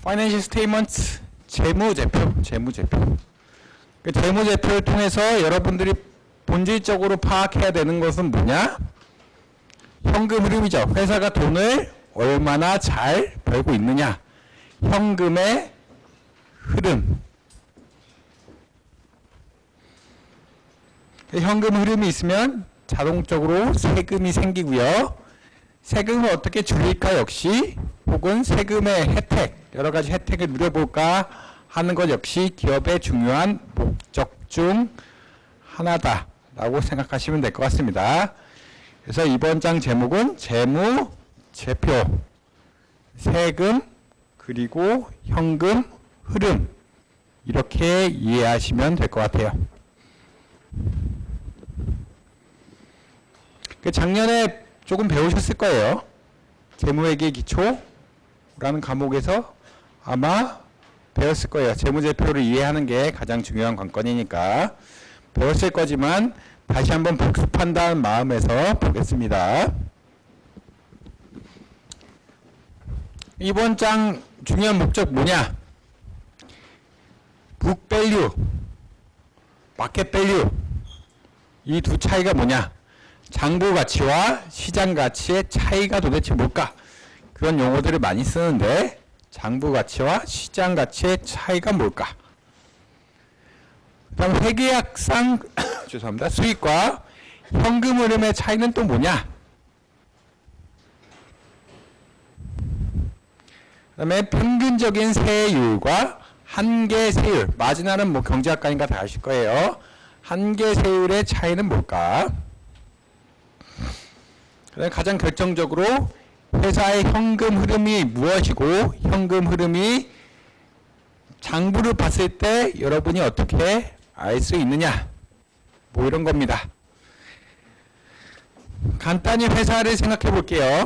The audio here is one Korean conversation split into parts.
Financial Statements, 재무제표. 그 재무제표를 통해서 여러분들이 본질적으로 파악해야 되는 것은 뭐냐? 현금 흐름이죠. 회사가 돈을 얼마나 잘 벌고 있느냐. 현금의 흐름. 현금 흐름이 있으면 자동적으로 세금이 생기고요. 세금을 어떻게 줄일까 역시, 혹은 세금의 혜택, 여러 가지 혜택을 누려볼까 하는 것 역시 기업의 중요한 목적 중 하나다라고 생각하시면 될 것 같습니다. 그래서 이번 장 제목은 재무제표, 세금, 그리고 현금 흐름, 이렇게 이해하시면 될 것 같아요. 작년에 조금 배우셨을 거예요. 재무회계 기초라는 과목에서 아마 배웠을 거예요. 재무제표를 이해하는 게 가장 중요한 관건이니까 배웠을 거지만 다시 한번 복습한다는 마음에서 보겠습니다. 이번 장 중요한 목적 뭐냐? 북 밸류, 마켓 밸류, 이 두 차이가 뭐냐? 장부 가치와 시장 가치의 차이가 도대체 뭘까? 그런 용어들을 많이 쓰는데 장부 가치와 시장 가치의 차이가 뭘까? 그다음 회계학상 죄송합니다. 수익과 현금 흐름의 차이는 또 뭐냐? 그다음에 평균적인 세율과 한계세율, 마지막은 뭐 경제학과니까 다 아실 거예요. 한계세율의 차이는 뭘까? 그다음에 가장 결정적으로 회사의 현금 흐름이 무엇이고, 현금 흐름이 장부를 봤을 때 여러분이 어떻게 알 수 있느냐, 뭐 이런 겁니다. 간단히 회사를 생각해 볼게요.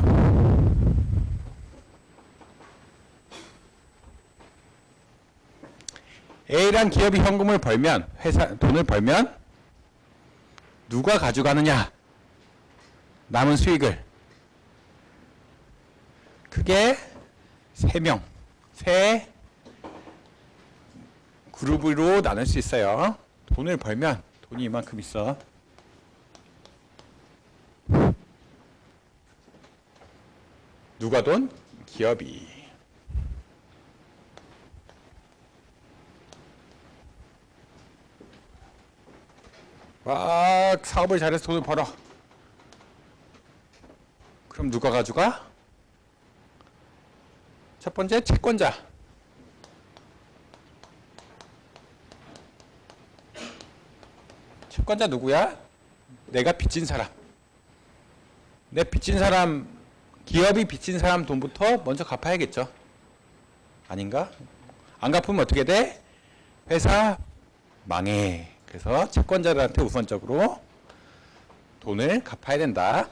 A란 기업이 현금을 벌면, 돈을 벌면 누가 가져가느냐? 남은 수익을. 크게 세 그룹으로 나눌 수 있어요. 돈을 벌면, 돈이 이만큼 있어. 누가 돈? 기업이. 막 사업을 잘해서 돈을 벌어. 그럼 누가 가져가? 첫 번째, 채권자. 채권자 누구야? 내가 빚진 사람. 내 빚진 사람, 기업이 빚진 사람 돈부터 먼저 갚아야겠죠. 아닌가? 안 갚으면 어떻게 돼? 회사 망해. 그래서 채권자들한테 우선적으로 돈을 갚아야 된다.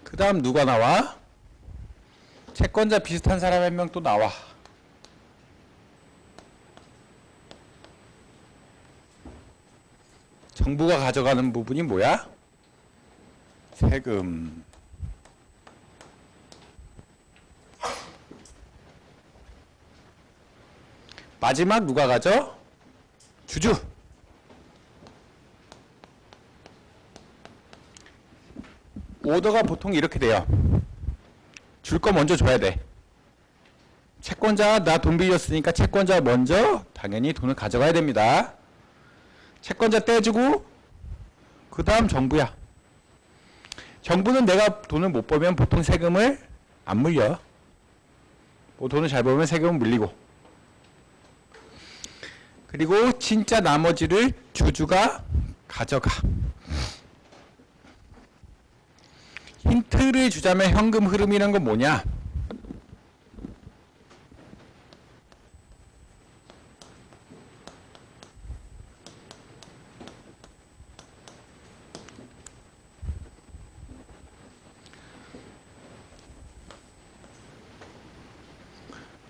그 다음 누가 나와? 채권자 비슷한 사람 한 명 또 나와. 정부가 가져가는 부분이 뭐야? 세금. 마지막 누가 가져? 주주. 오더가 보통 이렇게 돼요. 줄 거 먼저 줘야 돼. 채권자, 나 돈 빌렸으니까 채권자 먼저 당연히 돈을 가져가야 됩니다. 채권자 떼주고 그 다음 정부야. 정부는 내가 돈을 못 벌면 보통 세금을 안 물려. 뭐 돈을 잘 벌면 세금은 물리고. 그리고 진짜 나머지를 주주가 가져가. 힌트를 주자면 현금 흐름이란 건 뭐냐?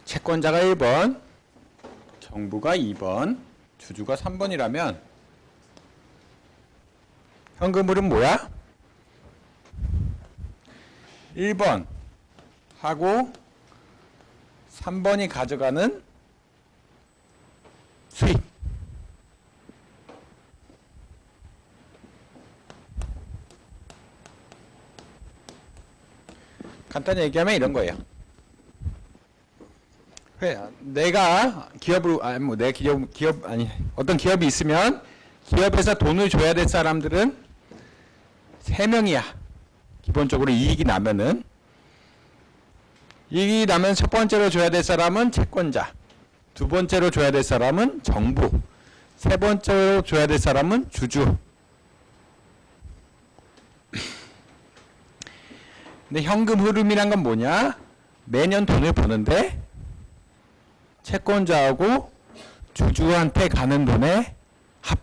채권자가 1번, 정부가 2번, 주주가 3번이라면 현금 흐름 뭐야? 1번 하고 3번이 가져가는 수익. 간단히 얘기하면 이런 거예요. 내가 기업으로, 아니, 뭐, 내 기업, 아니, 어떤 기업이 있으면 기업에서 돈을 줘야 될 사람들은 3명이야. 기본적으로 이익이 나면은. 이익이 나면 첫 번째로 줘야 될 사람은 채권자. 두 번째로 줘야 될 사람은 정부. 세 번째로 줘야 될 사람은 주주. 근데 현금 흐름이란 건 뭐냐? 매년 돈을 버는데 채권자하고 주주한테 가는 돈의 합.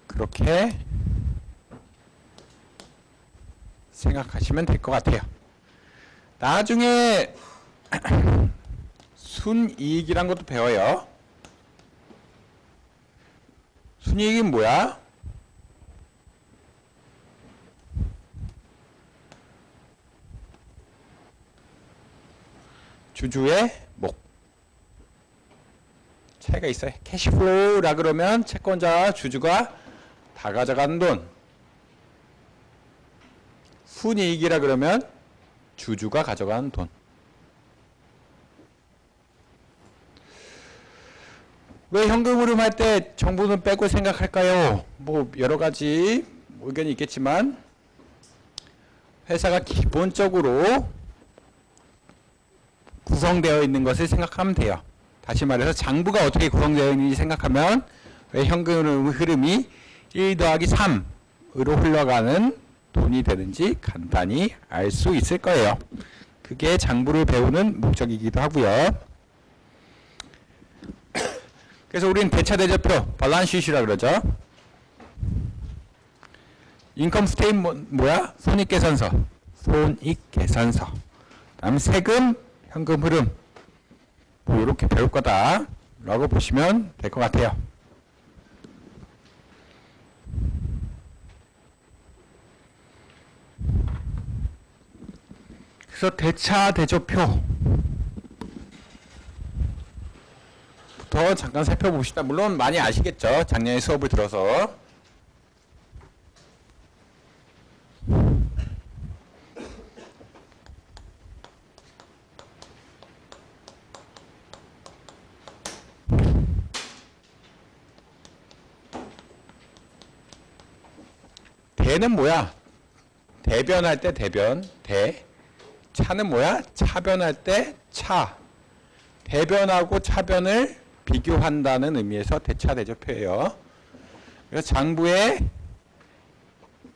그렇게 생각하시면 될 것 같아요. 나중에 순이익이란 것도 배워요. 순이익이 뭐야? 주주의 목. 차이가 있어요. 캐시플로우라 그러면 채권자와 주주가 다 가져가는 돈. 순이익이라 그러면 주주가 가져가는 돈. 왜 현금 흐름 할 때 정부는 빼고 생각할까요? 뭐 여러 가지 의견이 있겠지만 회사가 기본적으로 구성되어 있는 것을 생각하면 돼요. 다시 말해서 장부가 어떻게 구성되어 있는지 생각하면 왜 현금 흐름이 1 더하기 3으로 흘러가는 돈이 되는지 간단히 알 수 있을 거예요. 그게 장부를 배우는 목적이기도 하고요. 그래서 우리는 대차대조표, 밸런스시트라 그러죠. 인컴 스테이트먼트 뭐야? 손익계산서. 손익계산서. 다음 세금, 현금 흐름. 뭐 이렇게 배울 거다 라고 보시면 될 것 같아요. 그래서 대차대조표 부터 잠깐 살펴봅시다. 물론 많이 아시겠죠. 작년에 수업을 들어서. 대는 뭐야? 대변할 때 대변, 대. 차는 뭐야? 차변할 때 차. 대변하고 차변을 비교한다는 의미에서 대차대조표예요. 그래서 장부의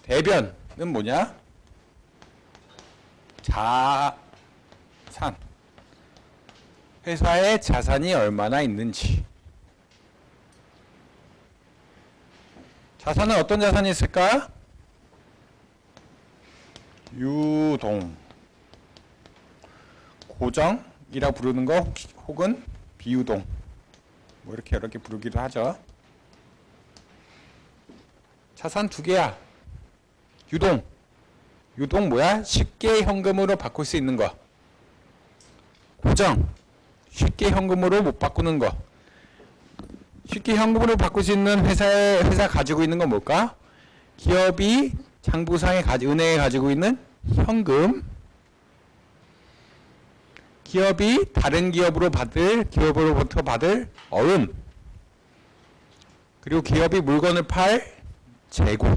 대변은 뭐냐? 자산. 회사의 자산이 얼마나 있는지. 자산은 어떤 자산이 있을까? 유동. 고정이라 부르는 거 혹은 비유동. 뭐 이렇게 여러 개 부르기도 하죠. 자산 두 개야. 유동. 유동 뭐야? 쉽게 현금으로 바꿀 수 있는 거. 고정. 쉽게 현금으로 못 바꾸는 거. 쉽게 현금으로 바꿀 수 있는 회사 가지고 있는 건 뭘까? 기업이 장부상에 은행에 가지고 있는 현금. 기업이 다른 기업으로부터 받을 어음. 그리고 기업이 물건을 팔 재고.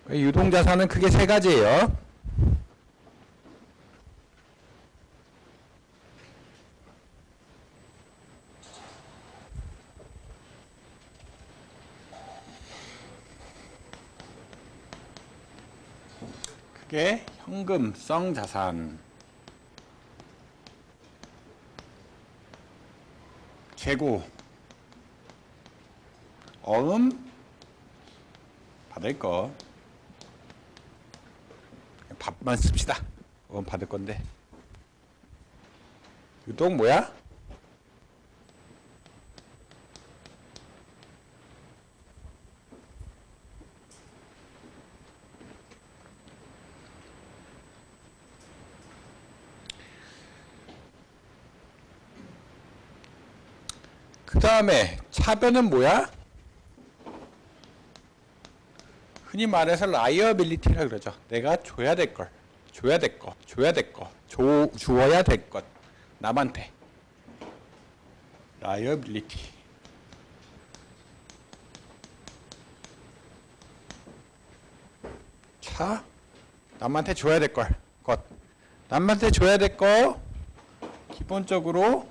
유동자산은 크게 세 가지예요. 그게 현금성 자산. 재고, 어음, 받을 거. 밥만 씁시다. 어음 받을 건데. 유동 뭐야? 그 다음에 차변은 뭐야? 흔히 말해서 라이어빌리티라 그러죠. 내가 줘야 될 걸, 줘야 될 거, 줘야 될 거, 주어야 될 것, 남한테. 라이어빌리티. 차, 남한테 줘야 될 걸, 것. 남한테 줘야 될 거, 기본적으로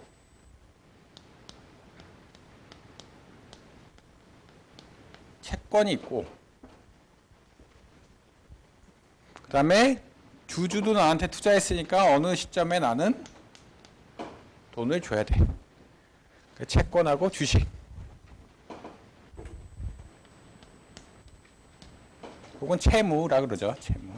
채권이 있고, 그 다음에 주주도 나한테 투자했으니까 어느 시점에 나는 돈을 줘야 돼. 그 채권하고 주식. 혹은 채무라 그러죠. 채무.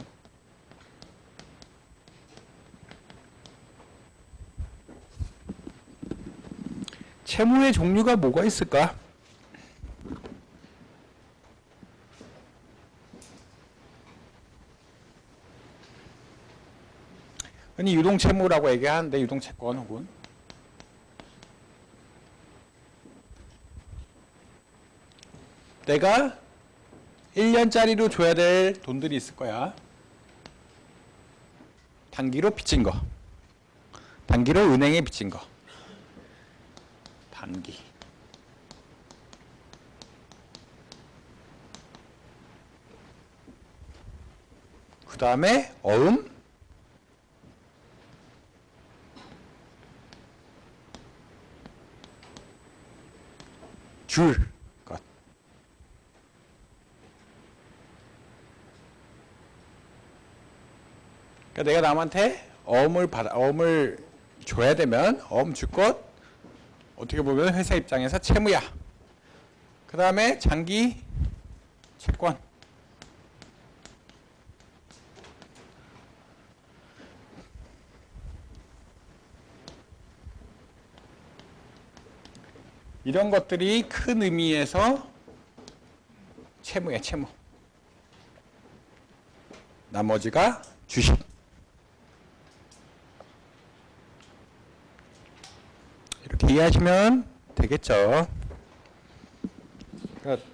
채무의 종류가 뭐가 있을까? 흔히 유동채무라고 얘기하는데 유동채권 혹은 내가 1년짜리로 줘야 될 돈들이 있을 거야. 단기로 빚진 거. 단기로 은행에 빚진 거. 단기. 그 다음에 어음. 줄 것. 그러니까 내가 남한테 어음을 줘야 되면 어음 줄 것 어떻게 보면 회사 입장에서 채무야. 그 다음에 장기 채권. 이런 것들이 큰 의미에서 채무야, 채무. 나머지가 주식. 이렇게 이해하시면 되겠죠. 그러니까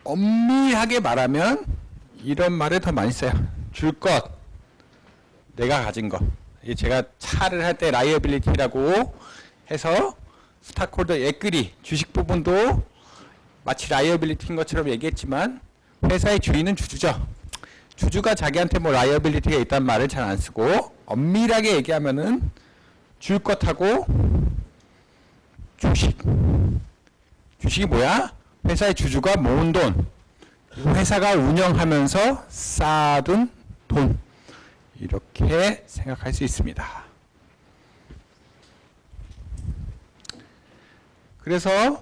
엄밀하게 말하면 이런 말을 더 많이 써요. 줄 것, 내가 가진 것. 제가 차를 할 때 라이어빌리티라고 해서 스탁홀더 에quity 주식 부분도 마치 라이어빌리티인 것처럼 얘기했지만 회사의 주인은 주주죠. 주주가 자기한테 뭐 라이어빌리티가 있다는 말을 잘 안 쓰고 엄밀하게 얘기하면은 줄 것하고 주식. 주식이 뭐야? 회사의 주주가 모은 돈. 그리고 회사가 운영하면서 쌓아둔 돈. 이렇게 생각할 수 있습니다. 그래서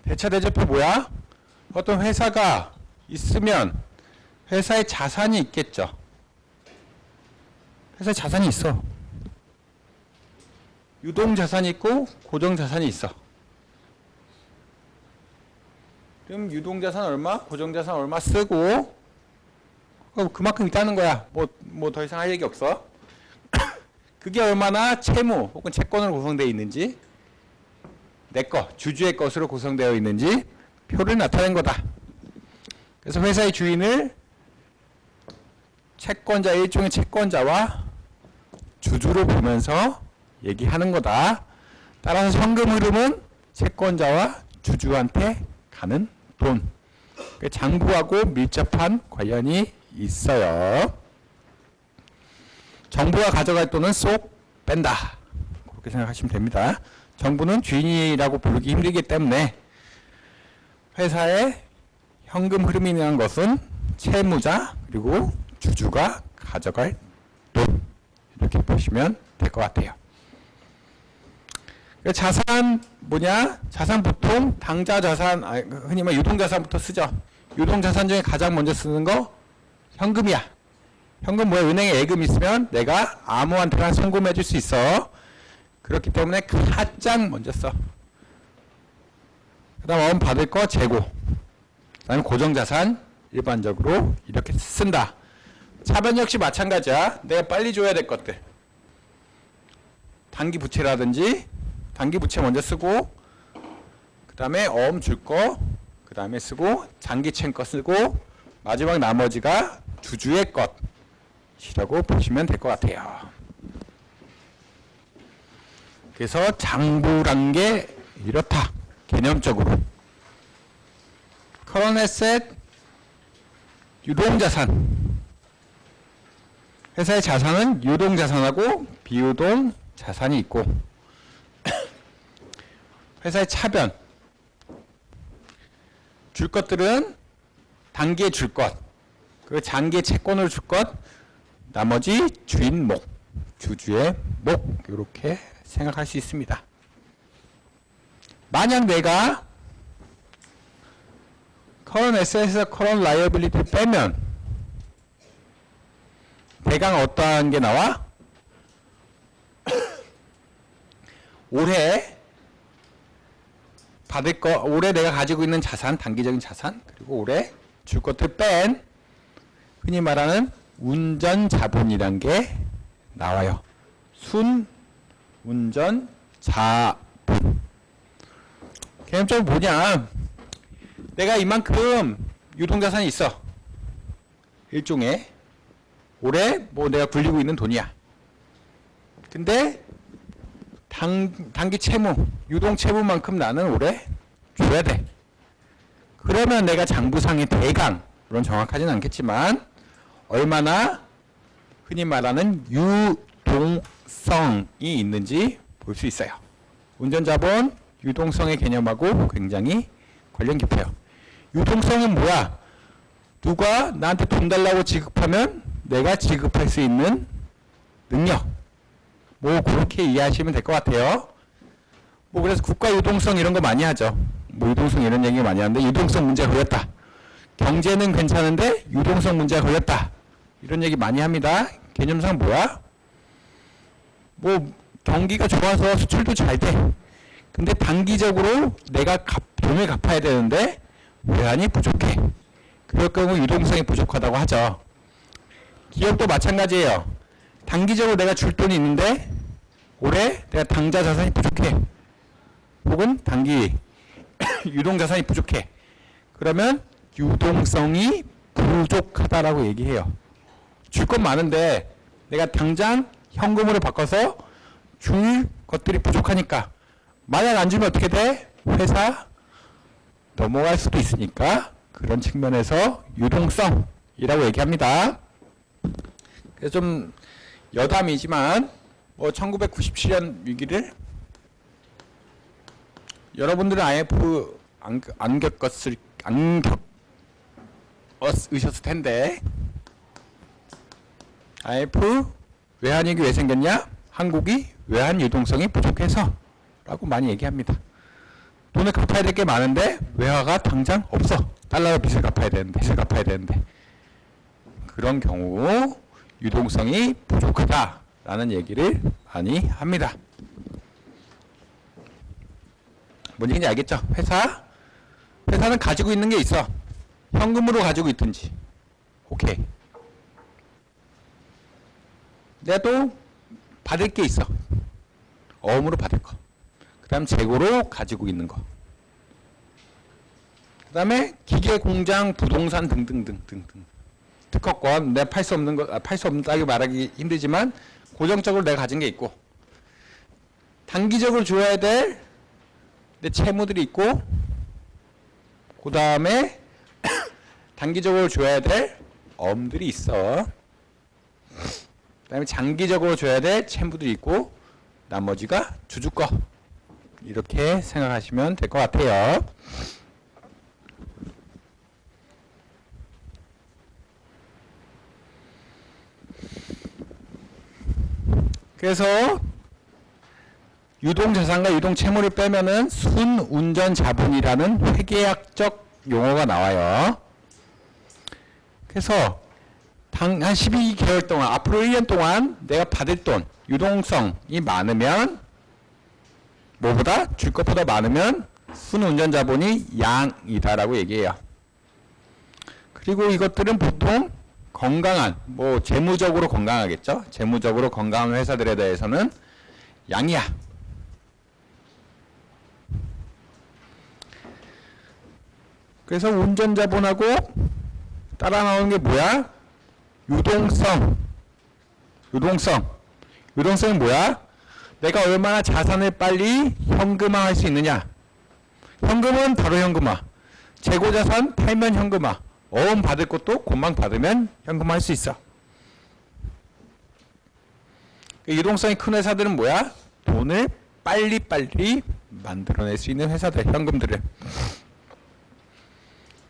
대차대조표 뭐야? 어떤 회사가 있으면 회사에 자산이 있겠죠. 회사에 자산이 있어. 유동자산이 있고 고정자산이 있어. 그럼 유동자산 얼마, 고정자산 얼마 쓰고 그만큼 있다는 거야. 뭐 더 이상 할 얘기 없어. 그게 얼마나 채무 혹은 채권으로 구성되어 있는지, 내 것, 주주의 것으로 구성되어 있는지 표를 나타낸 거다. 그래서 회사의 주인을 채권자, 일종의 채권자와 주주로 보면서 얘기하는 거다. 따라서 현금 흐름은 채권자와 주주한테 가는 돈. 장부하고 밀접한 관련이 있어요. 정부가 가져갈 돈은 쏙 뺀다. 그렇게 생각하시면 됩니다. 정부는 주인이라고 부르기 힘들기 때문에 회사의 현금 흐름이라는 것은 채무자 그리고 주주가 가져갈 돈. 이렇게 보시면 될 것 같아요. 자산 뭐냐? 자산 보통 당좌 자산, 흔히 말 유동자산부터 쓰죠. 유동자산 중에 가장 먼저 쓰는 거 현금이야. 현금 뭐야? 은행에 예금 있으면 내가 아무한테나 송금해 줄 수 있어. 그렇기 때문에 가장 먼저 써. 그 다음 어음 받을 거 재고. 그 다음에 고정자산 일반적으로 이렇게 쓴다. 차변 역시 마찬가지야. 내가 빨리 줘야 될 것들. 단기 부채라든지 단기 부채 먼저 쓰고 그 다음에 어음 줄 거 그 다음에 쓰고 장기채 거 쓰고 마지막 나머지가 주주의 것이라고 보시면 될 것 같아요. 그래서 장부란 게 이렇다. 개념적으로 current asset 유동자산, 회사의 자산은 유동자산하고 비유동자산이 있고 회사의 차변, 줄 것들은 단기에 줄 것, 그 장기에 채권을 줄 것, 나머지 주인 목, 주주의 목, 이렇게 생각할 수 있습니다. 만약 내가 current asset에서 current liability 빼면 대강 어떠한 게 나와? 올해 받을 거, 올해 내가 가지고 있는 자산, 단기적인 자산, 그리고 올해 줄 것들 뺀 흔히 말하는 운전 자본이란 게 나와요. 순 운전 자본. 개념적으로 뭐냐? 내가 이만큼 유동자산이 있어. 일종의 올해 뭐 내가 굴리고 있는 돈이야. 근데 단기 채무, 유동 채무만큼 나는 올해 줘야 돼. 그러면 내가 장부상의 대강, 물론 정확하진 않겠지만 얼마나 흔히 말하는 유동성이 있는지 볼 수 있어요. 운전자본, 유동성의 개념하고 굉장히 관련 깊어요. 유동성은 뭐야? 누가 나한테 돈 달라고 지급하면 내가 지급할 수 있는 능력. 뭐 그렇게 이해하시면 될 것 같아요. 뭐 그래서 국가 유동성 이런 거 많이 하죠. 뭐 유동성 이런 얘기 많이 하는데 유동성 문제가 걸렸다. 경제는 괜찮은데 유동성 문제가 걸렸다. 이런 얘기 많이 합니다. 개념상 뭐야? 뭐 경기가 좋아서 수출도 잘 돼. 근데 단기적으로 내가 돈을 갚아야 되는데 외환이 부족해. 그럴 경우 유동성이 부족하다고 하죠. 기업도 마찬가지예요. 단기적으로 내가 줄 돈이 있는데 올해 내가 당좌 자산이 부족해. 혹은 단기 유동자산이 부족해. 그러면 유동성이 부족하다라고 얘기해요. 줄 건 많은데 내가 당장 현금으로 바꿔서 줄 것들이 부족하니까 만약 안 주면 어떻게 돼? 회사 넘어갈 수도 있으니까 그런 측면에서 유동성이라고 얘기합니다. 그래서 좀 여담이지만 뭐 1997년 위기를 여러분들은 IMF 안 겪으셨을 텐데 IMF 외환위기 왜 생겼냐? 한국이 외환 유동성이 부족해서 라고 많이 얘기합니다. 돈을 갚아야 될 게 많은데 외화가 당장 없어. 달러로 빚을 갚아야 되는데 그런 경우 유동성이 부족하다라는 얘기를 많이 합니다. 뭔 얘기인지 알겠죠? 회사는 가지고 있는 게 있어. 현금으로 가지고 있든지. 오케이. 내가 또 받을 게 있어. 어음으로 받을 거. 그 다음 재고로 가지고 있는 거. 그 다음에 기계, 공장, 부동산 등등등. 특허권, 내가 팔 수 없다고 말하기 힘들지만 고정적으로 내가 가진 게 있고 단기적으로 줘야 될 내 채무들이 있고 그 다음에 단기적으로 줘야 될 어음들이 있어. 그 다음에 장기적으로 줘야 될 채무들이 있고 나머지가 주주 거. 이렇게 생각하시면 될 것 같아요. 그래서 유동자산과 유동채무를 빼면은 순운전자본이라는 회계학적 용어가 나와요. 그래서 한 12개월 동안, 앞으로 1년 동안 내가 받을 돈, 유동성이 많으면 뭐보다? 줄 것보다 많으면 순운전자본이 양이다라고 얘기해요. 그리고 이것들은 보통 건강한, 뭐 재무적으로 건강하겠죠. 재무적으로 건강한 회사들에 대해서는 양이야. 그래서 운전자본하고 따라 나오는 게 뭐야? 유동성. 유동성이 뭐야? 내가 얼마나 자산을 빨리 현금화할 수 있느냐. 현금은 바로 현금화. 재고자산 팔면 현금화. 어음 받을 것도 금방 받으면 현금화할 수 있어. 유동성이 큰 회사들은 뭐야? 돈을 빨리빨리 만들어낼 수 있는 회사들, 현금들을.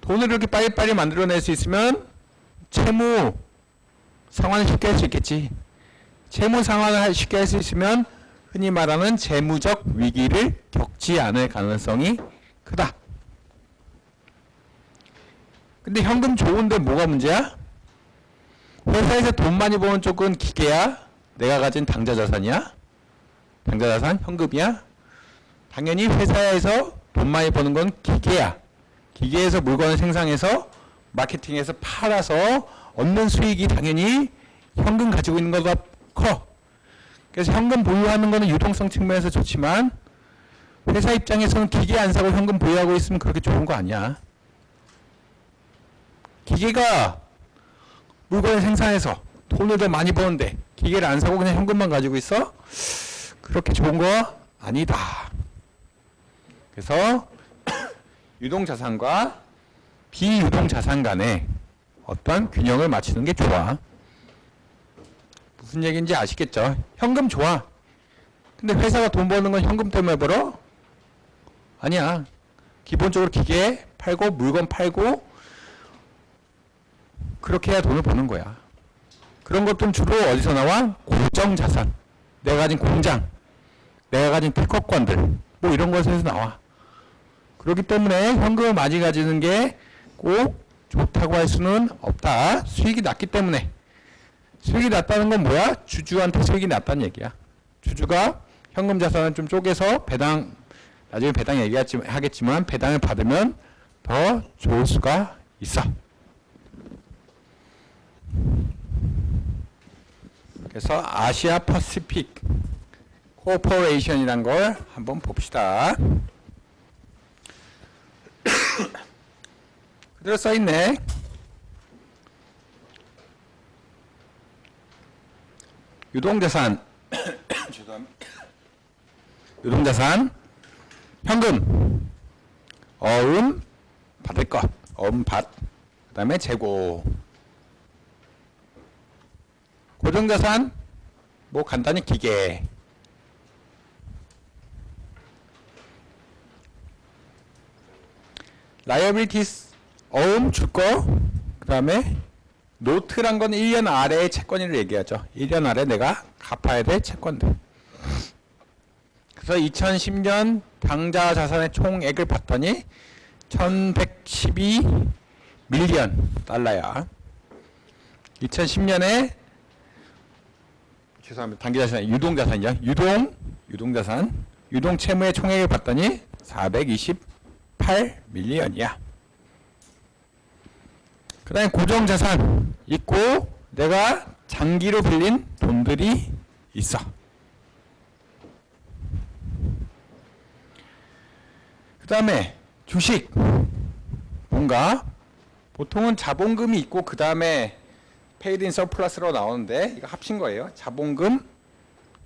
돈을 이렇게 빨리빨리 만들어낼 수 있으면 채무 상환을 쉽게 할 수 있겠지. 채무 상환을 쉽게 할 수 있으면 흔히 말하는 재무적 위기를 겪지 않을 가능성이 크다. 근데 현금 좋은데 뭐가 문제야? 회사에서 돈 많이 버는 쪽은 기계야? 내가 가진 당좌자산이야? 당좌자산? 현금이야? 당연히 회사에서 돈 많이 버는 건 기계야. 기계에서 물건을 생산해서 마케팅해서 팔아서 얻는 수익이 당연히 현금 가지고 있는 것보다 커. 그래서 현금 보유하는 거는 유동성 측면에서 좋지만 회사 입장에서는 기계 안 사고 현금 보유하고 있으면 그렇게 좋은 거 아니야. 기계가 물건을 생산해서 돈을 더 많이 버는데 기계를 안 사고 그냥 현금만 가지고 있어? 그렇게 좋은 거 아니다. 그래서 유동자산과 비유동자산 간에 어떤 균형을 맞추는 게 좋아. 무슨 얘기인지 아시겠죠? 현금 좋아. 근데 회사가 돈 버는 건 현금 때문에 벌어? 아니야. 기본적으로 기계 팔고 물건 팔고 그렇게 해야 돈을 버는 거야. 그런 것들은 주로 어디서 나와? 고정자산. 내가 가진 공장, 내가 가진 특허권들 뭐 이런 것에서 나와. 그렇기 때문에 현금을 많이 가지는 게 꼭 좋다고 할 수는 없다. 수익이 낮기 때문에. 수익이 낮다는 건 뭐야? 주주한테 수익이 낮다는 얘기야. 주주가 현금 자산을 좀 쪼개서 배당, 나중에 배당 얘기하겠지만 배당을 받으면 더 좋을 수가 있어. 그래서 아시아 퍼시픽 코퍼레이션이란 걸 한번 봅시다. 그대로 써있네. 유동자산 유동자산 현금 어음 받을 것 어음 받 그 다음에 재고 고정자산 뭐 간단히 기계 라이어빌리티스 어음 줄 거 그 다음에 노트란 건 1년 아래의 채권을 얘기하죠. 1년 아래 내가 갚아야 될 채권들. 그래서 2010년 당좌 자산의 총액을 봤더니 1112 밀리언 달러야. 2010년에 죄송합니다. 단기자산 유동자산이죠. 유동자산 유동 채무의 총액을 봤더니 428 밀리언이야. 그 다음에 고정자산 있고 내가 장기로 빌린 돈들이 있어. 그 다음에 주식 뭔가 보통은 자본금이 있고 그 다음에 페이드 인 서플러스로 나오는데 이거 합친 거예요. 자본금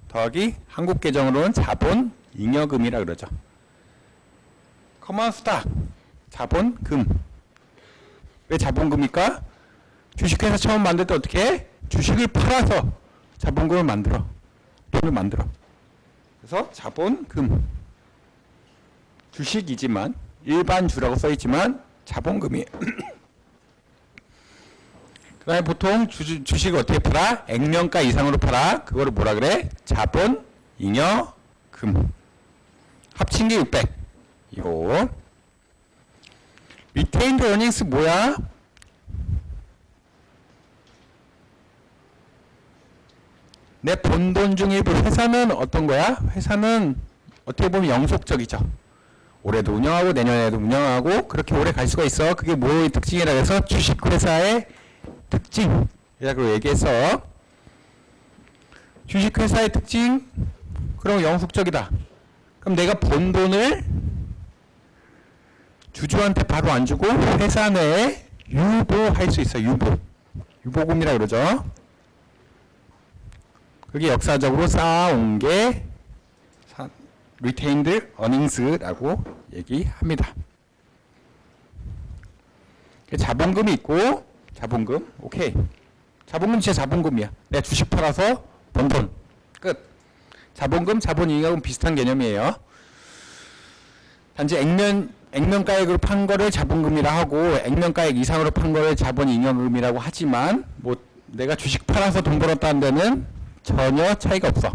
더하기 한국 계정으로는 자본 잉여금이라 그러죠. 커먼 스탁 자본금. 왜 자본금일까? 주식회사 처음 만들 때 어떻게 해? 주식을 팔아서 자본금을 만들어. 돈을 만들어. 그래서 자본금. 주식이지만 일반 주라고 써있지만 자본금이에요. 그 다음에 보통 주식을 어떻게 팔아? 액면가 이상으로 팔아. 그거를 뭐라 그래? 자본 잉여금. 합친 게 600. 이거. 리테인드 어닝스 뭐야? 내 번 돈 중에 일부. 회사는 어떤 거야? 회사는 어떻게 보면 영속적이죠. 올해도 운영하고 내년에도 운영하고 그렇게 오래 갈 수가 있어. 그게 뭐의 특징이라 해서 주식회사의 특징이라고 얘기했어. 주식회사의 특징 그럼 영속적이다. 그럼 내가 번 돈을 주주한테 바로 안 주고 회사 내에 유보할 수 있어. 유보금이라 그러죠. 그게 역사적으로 쌓아온 게 retained earnings라고 얘기합니다. 자본금이 있고, 자본금, 오케이. 자본금 진짜 자본금이야. 내가 주식 팔아서 번 돈. 끝. 자본금, 자본잉여금 비슷한 개념이에요. 단지 액면가액으로 판 거를 자본금이라 하고, 액면가액 이상으로 판 거를 자본잉여금이라고 하지만, 뭐, 내가 주식 팔아서 돈 벌었다는 데는 전혀 차이가 없어.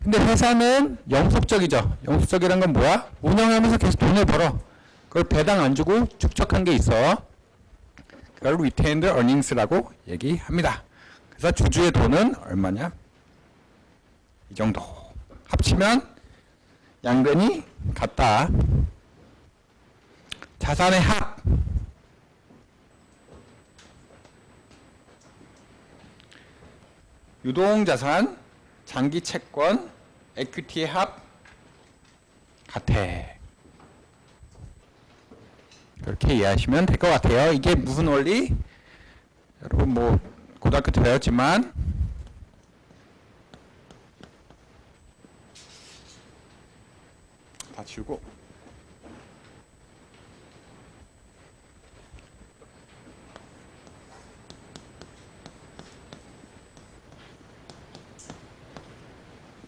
근데 회사는 영속적이죠. 영속적이란 건 뭐야? 운영하면서 계속 돈을 벌어. 그걸 배당 안 주고 축적한 게 있어. 그걸 retained earnings라고 얘기합니다. 그래서 주주의 돈은 얼마냐? 이 정도. 합치면 양변이 같다. 자산의 합. 유동자산, 장기채권, 에퀴티의 합 같아. 그렇게 이해하시면 될 것 같아요. 이게 무슨 원리? 여러분 뭐 고등학교 때 배웠지만 다 지우고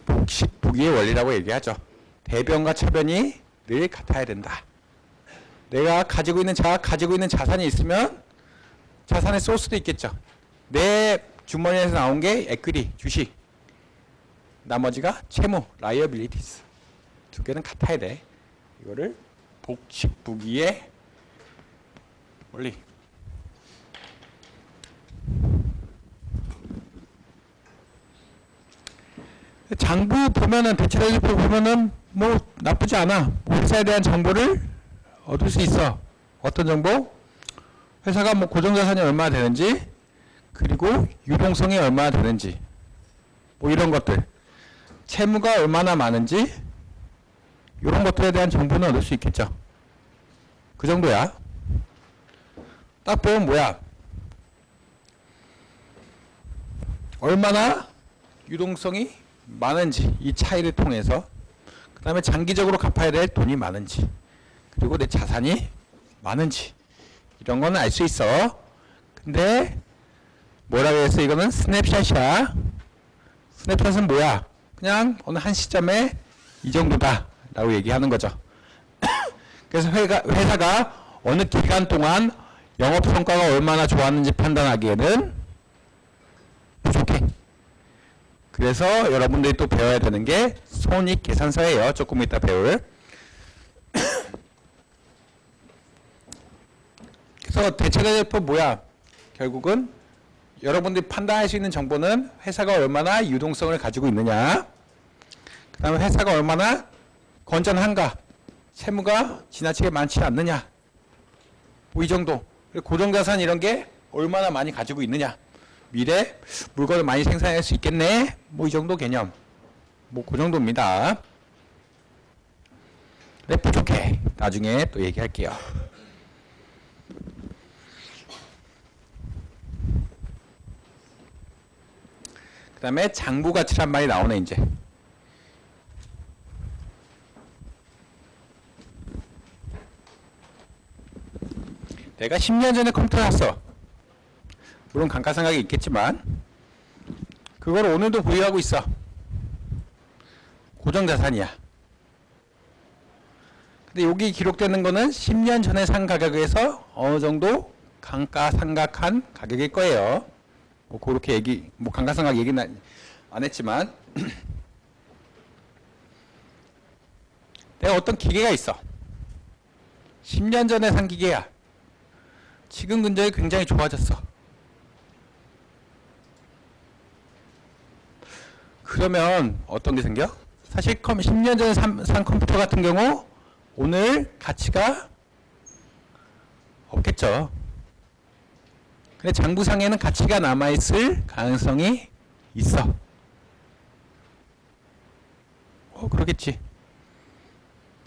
복식부기의 원리라고 얘기하죠. 대변과 차변이 늘 같아야 된다. 내가 가지고 있는 자산이 있으면 자산의 소스도 있겠죠. 내 주머니에서 나온 게 equity, 주식. 나머지가 채무, liabilities. 두 개는 같아야 돼. 이거를 복식부기의 원리. 장부 보면은 대체대조표 보면은 뭐 나쁘지 않아. 회사에 대한 정보를 얻을 수 있어. 어떤 정보? 회사가 뭐 고정자산이 얼마나 되는지, 그리고 유동성이 얼마나 되는지, 뭐 이런 것들, 채무가 얼마나 많은지, 이런 것들에 대한 정보는 얻을 수 있겠죠. 그 정도야. 딱 보면 뭐야? 얼마나 유동성이 많은지, 이 차이를 통해서, 그 다음에 장기적으로 갚아야 될 돈이 많은지, 그리고 내 자산이 많은지, 이런 거는 알 수 있어. 근데 뭐라고 했어? 이거는 스냅샷이야. 스냅샷은 뭐야? 그냥 어느 한 시점에 이 정도다 라고 얘기하는 거죠. 그래서 회사가 어느 기간 동안 영업성과가 얼마나 좋았는지 판단하기에는 부족해. 그래서 여러분들이 또 배워야 되는 게 손익계산서예요. 조금 이따 배울. 그래서 대체대조표 뭐야? 결국은 여러분들이 판단할 수 있는 정보는 회사가 얼마나 유동성을 가지고 있느냐, 그 다음에 회사가 얼마나 건전한가, 채무가 지나치게 많지 않느냐, 뭐 이 정도. 고정자산 이런 게 얼마나 많이 가지고 있느냐, 미래 물건을 많이 생산할 수 있겠네, 뭐 이 정도 개념. 뭐 그 정도입니다. 네, 부족해. 나중에 또 얘기할게요. 그 다음에 장부가치란 말이 나오네. 이제 내가 10년 전에 컴퓨터 샀어. 물론 감가상각이 있겠지만 그걸 오늘도 보유하고 있어. 고정자산이야. 근데 여기 기록되는 거는 10년 전에 산 가격에서 어느 정도 감가상각한 가격일 거예요. 뭐 그렇게 뭐 감가상각 얘기는 안 했지만 내가 어떤 기계가 있어. 10년 전에 산 기계야. 지금 근저에 굉장히 좋아졌어. 그러면 어떤 게 생겨? 사실 10년 전에 산 컴퓨터 같은 경우 오늘 가치가 없겠죠. 근데 장부상에는 가치가 남아있을 가능성이 있어. 모르겠지.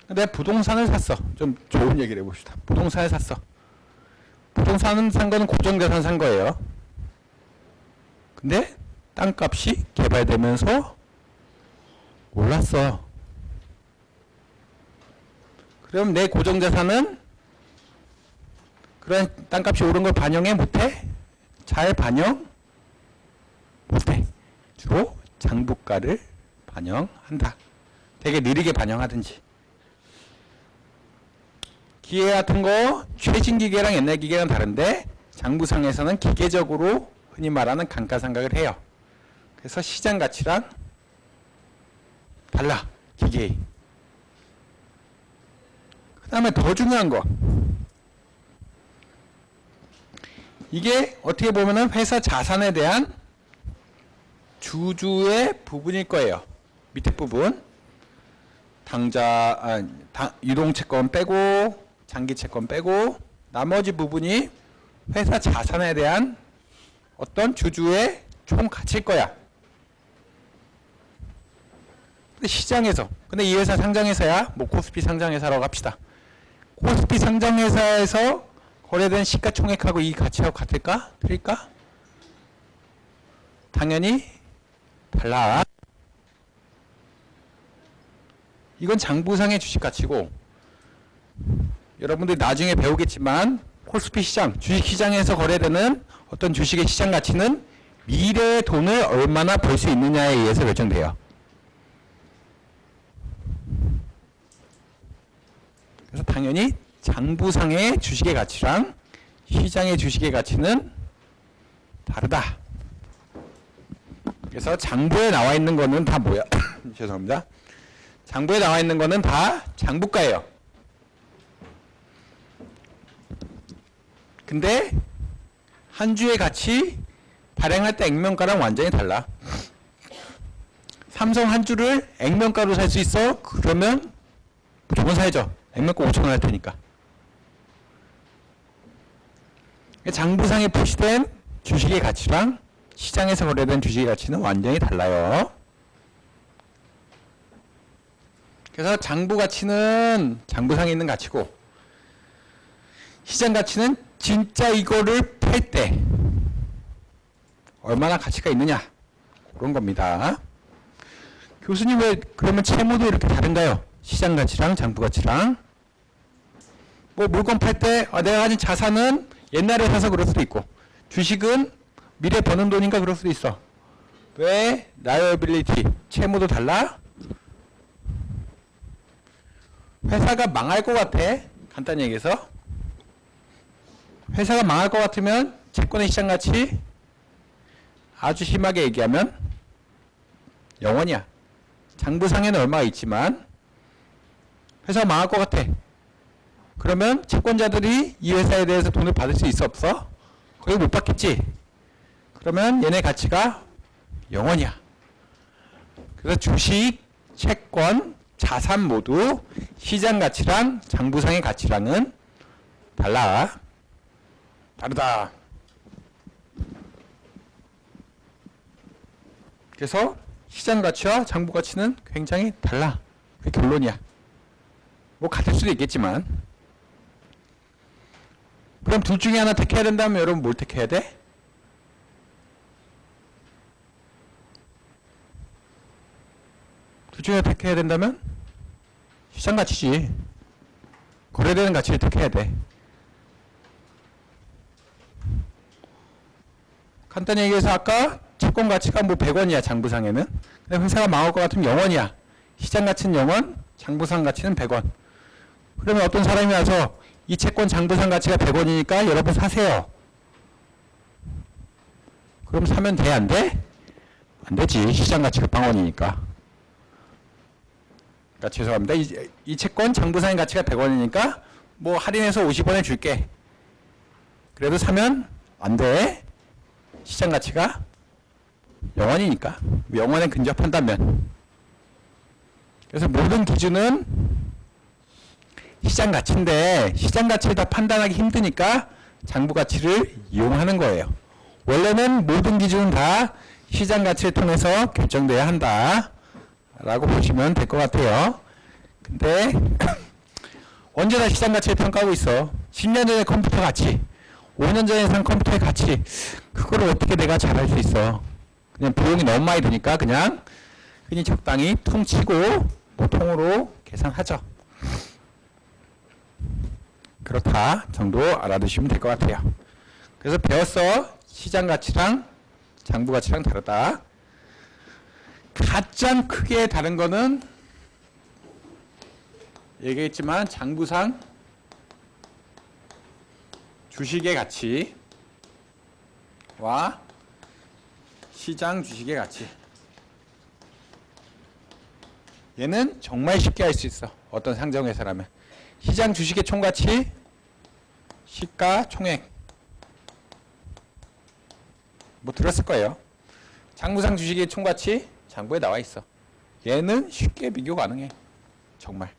근데 부동산을 샀어. 좀 좋은 얘기를 해봅시다. 부동산을 샀어. 부동산은 산 거는 고정자산 산 거예요. 근데 땅값이 개발되면서 올랐어. 그럼 내 고정자산은 그런 땅값이 오른 걸 반영해 못해? 잘 반영 못해. 주로 장부가를 반영한다. 되게 느리게 반영하든지. 기계 같은 거 최신 기계랑 옛날 기계랑 다른데 장부상에서는 기계적으로 흔히 말하는 감가상각을 해요. 그래서 시장 가치랑 달라. 기계. 그 다음에 더 중요한 거. 이게 어떻게 보면은 회사 자산에 대한 주주의 부분일 거예요. 밑에 부분. 유동채권 빼고 장기채권 빼고 나머지 부분이 회사 자산에 대한 어떤 주주의 총 가치일 거야. 근데 시장에서, 근데 이 회사 상장회사야, 뭐 코스피 상장회사라고 합시다. 코스피 상장회사에서 거래된 시가총액하고 이 가치하고 같을까? 틀릴까? 당연히 달라. 이건 장부상의 주식가치고, 여러분들이 나중에 배우겠지만 코스피 시장, 주식시장에서 거래되는 어떤 주식의 시장가치는 미래의 돈을 얼마나 벌 수 있느냐에 의해서 결정돼요. 그래서 당연히 장부상의 주식의 가치랑 시장의 주식의 가치는 다르다. 그래서 장부에 나와 있는 거는 다 뭐야? 죄송합니다. 장부에 나와 있는 거는 다 장부가예요. 근데 한 주의 가치 발행할 때 액면가랑 완전히 달라. 삼성 한 주를 액면가로 살 수 있어? 그러면 무조건 사야죠. 액면가 5,000원 할 테니까. 장부상에 표시된 주식의 가치랑 시장에서 거래된 주식의 가치는 완전히 달라요. 그래서 장부 가치는 장부상에 있는 가치고, 시장 가치는 진짜 이거를 팔 때 얼마나 가치가 있느냐, 그런 겁니다. 교수님, 왜 그러면 채무도 이렇게 다른가요? 시장 가치랑 장부 가치랑. 뭐 물건 팔 때 내가 가진 자산은 옛날에 사서 그럴 수도 있고, 주식은 미래 버는 돈인가 그럴 수도 있어. 왜 라이어빌리티, 채무도 달라? 회사가 망할 것 같아. 간단히 얘기해서. 회사가 망할 것 같으면 채권의 시장 가치, 아주 심하게 얘기하면 0원이야. 장부상에는 얼마가 있지만 회사가 망할 것 같아. 그러면 채권자들이 이 회사에 대해서 돈을 받을 수 있어 없어? 거의 못 받겠지. 그러면 얘네 가치가 0원이야. 그래서 주식, 채권, 자산 모두 시장 가치랑 장부상의 가치랑은 달라. 다르다. 그래서 시장 가치와 장부 가치는 굉장히 달라. 그게 결론이야. 뭐 같을 수도 있겠지만. 그럼 둘 중에 하나 택해야 된다면 여러분 뭘 택해야 돼? 둘 중에 하나 택해야 된다면 시장 가치지. 거래되는 가치를 택해야 돼. 간단히 얘기해서 아까 채권 가치가 뭐 100원이야, 장부상에는. 근데 회사가 망할 것 같으면 0원이야. 시장 가치는 0원, 장부상 가치는 100원. 그러면 어떤 사람이 와서 이 채권 장부상 가치가 100원이니까 여러분 사세요. 그럼 사면 돼, 안 돼? 안 되지. 시장 가치가 0원이니까. 그러니까 죄송합니다. 이 채권 장부상의 가치가 100원이니까 뭐 할인해서 50원에 줄게. 그래도 사면 안 돼. 시장 가치가 0원이니까. 0원에 근접한다면. 그래서 모든 기준은 시장 가치인데 시장 가치를 다 판단하기 힘드니까 장부 가치를 이용하는 거예요. 원래는 모든 기준은 다 시장 가치를 통해서 결정돼야 한다. 라고 보시면 될 것 같아요. 근데 언제나 시장 가치를 평가하고 있어. 10년 전의 컴퓨터 가치, 5년 전에 산 컴퓨터의 가치, 그거를 어떻게 내가 잘할 수 있어. 그냥 비용이 너무 많이 드니까 그냥 적당히 퉁치고 통으로 계산하죠. 그렇다 정도 알아두시면 될 것 같아요. 그래서 배웠어. 시장 가치랑 장부 가치랑 다르다. 가장 크게 다른 거는 얘기했지만 장부상 주식의 가치와 시장 주식의 가치. 얘는 정말 쉽게 알 수 있어. 어떤 상정회사라면. 시장 주식의 총가치, 시가 총액. 뭐 들었을 거예요. 장부상 주식의 총가치, 장부에 나와 있어. 얘는 쉽게 비교 가능해. 정말.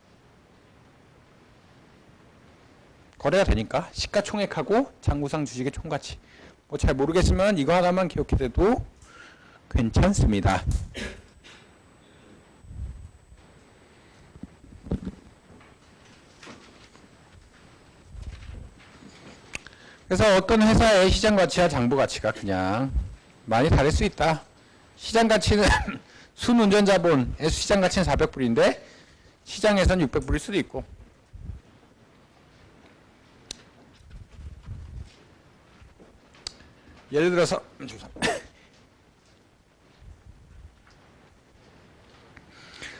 거래가 되니까 시가 총액하고 장부상 주식의 총가치. 뭐 잘 모르겠으면 이거 하나만 기억해둬도 괜찮습니다. 그래서 어떤 회사의 시장 가치와 장부 가치가 그냥 많이 다를 수 있다. 시장 가치는 순운전자본의 시장 가치는 400불인데 시장에선 600불일 수도 있고. 예를 들어서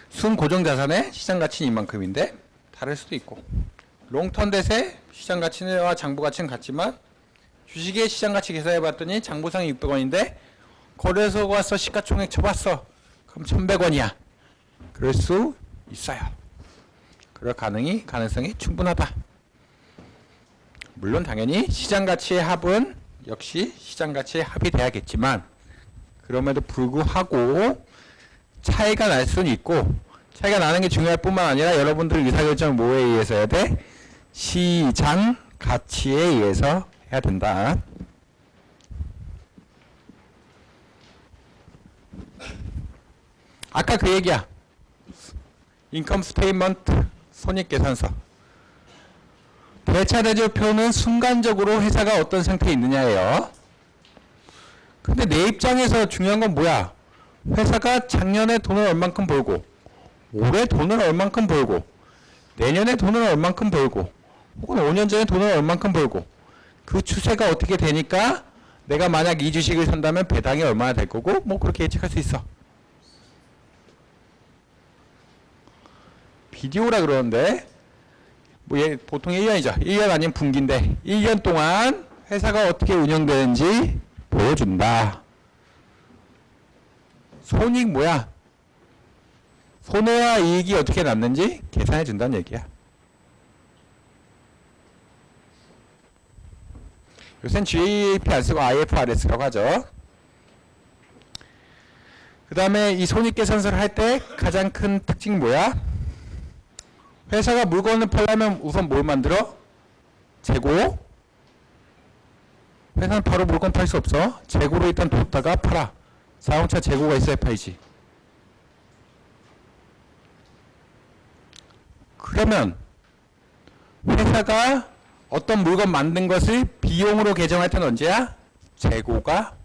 순고정자산의 시장 가치는 이만큼인데 다를 수도 있고, 롱턴 댓의 시장 가치와 장부 가치는 같지만 주식의 시장 가치 계산해 봤더니 장부상이 600원인데 거래소 가서 시가총액 쳐봤어. 그럼 1100원이야. 그럴 수 있어요. 그럴 가능성이 충분하다. 물론 당연히 시장 가치의 합은 역시 시장 가치의 합이 돼야겠지만, 그럼에도 불구하고 차이가 날 수는 있고, 차이가 나는 게 중요할 뿐만 아니라 여러분들 의사결정은 뭐에 의해서 해야 돼? 시장 가치에 의해서 해야 된다. 아까 그 얘기야. 인컴 스테이트먼트, 손익계산서. 대차대조표는 순간적으로 회사가 어떤 상태에 있느냐예요. 근데 내 입장에서 중요한 건 뭐야? 회사가 작년에 돈을 얼만큼 벌고, 올해 돈을 얼만큼 벌고, 내년에 돈을 얼만큼 벌고, 혹은 5년 전에 돈을 얼만큼 벌고, 그 추세가 어떻게 되니까 내가 만약 이 주식을 산다면 배당이 얼마나 될 거고, 뭐 그렇게 예측할 수 있어. 비디오라 그러는데 뭐 보통 1년이죠. 1년 아니면 분기인데 1년 동안 회사가 어떻게 운영되는지 보여준다. 손익 뭐야? 손해와 이익이 어떻게 났는지 계산해 준다는 얘기야. 요새는 GAAP 안 쓰고 IFRS라고 하죠. 그 다음에 이 손익계산서를 할 때 가장 큰 특징이 뭐야? 회사가 물건을 팔려면 우선 뭘 만들어? 재고. 회사는 바로 물건 팔 수 없어. 재고로 일단 뒀다가 팔아. 자동차 재고가 있어야 팔지. 그러면 회사가 어떤 물건 만든 것을 비용으로 계정할 때는 언제야? 재고가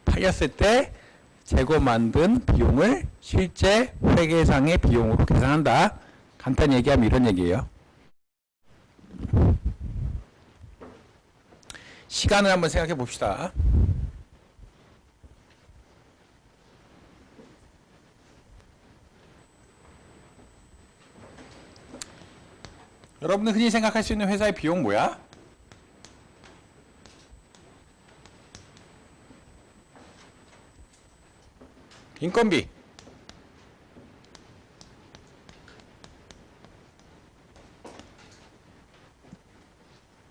팔렸을 때 재고 만든 비용을 실제 회계상의 비용으로 계산한다. 간단히 얘기하면 이런 얘기예요. 시간을 한번 생각해 봅시다. 여러분들 흔히 생각할 수 있는 회사의 비용 뭐야? 인건비.